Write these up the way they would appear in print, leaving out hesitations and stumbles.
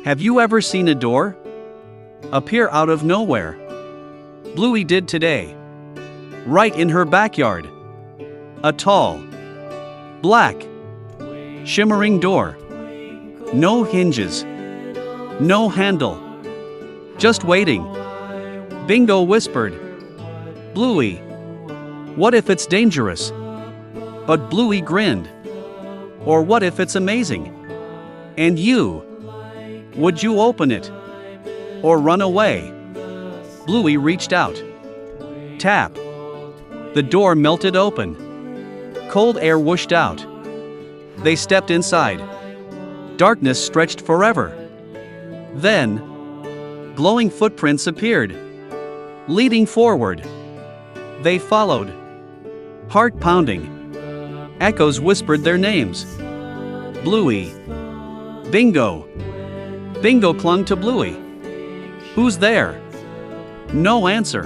Have you ever seen a door appear out of nowhere? Bluey did today. Right in her backyard. A tall, black, shimmering door. No hinges. No handle. Just waiting. Bingo whispered. Bluey, what if it's dangerous? But Bluey grinned. Or what if it's amazing? And you? Would you open it? Or run away? Bluey reached out. Tap. The door melted open. Cold air whooshed out. They stepped inside. Darkness stretched forever. Then, glowing footprints appeared, leading forward. They followed. Heart pounding. Echoes whispered their names. Bluey. Bingo. Bingo clung to Bluey. Who's there? No answer.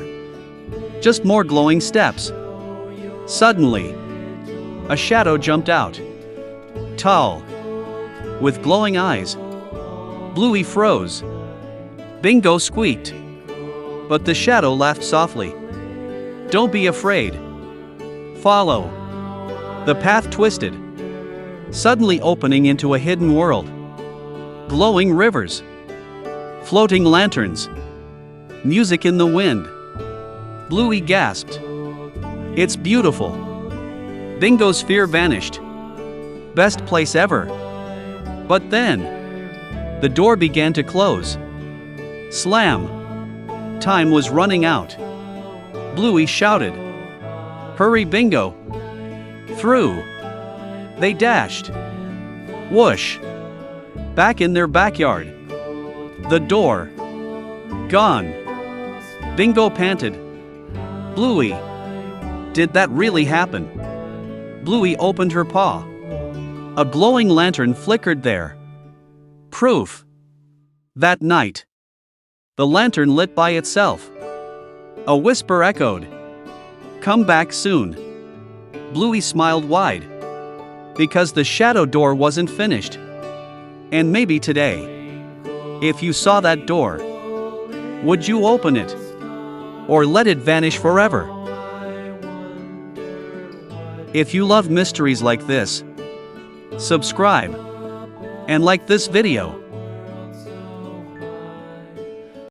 Just more glowing steps. Suddenly, a shadow jumped out. Tall. With glowing eyes. Bluey froze. Bingo squeaked. But the shadow laughed softly. Don't be afraid. Follow. The path twisted, suddenly opening into a hidden world. Glowing rivers. Floating lanterns. Music in the wind. Bluey gasped. It's beautiful. Bingo's fear vanished. Best place ever. But then, the door began to close. Slam. Time was running out. Bluey shouted. Hurry, Bingo. Through. They dashed. Whoosh. Back in their backyard. The door. Gone. Bingo panted. Bluey. Did that really happen? Bluey opened her paw. A glowing lantern flickered there. Proof. That night, the lantern lit by itself. A whisper echoed. Come back soon. Bluey smiled wide. Because the shadow door wasn't finished. And maybe today, if you saw that door, would you open it? Or let it vanish forever? If you love mysteries like this, subscribe and like this video.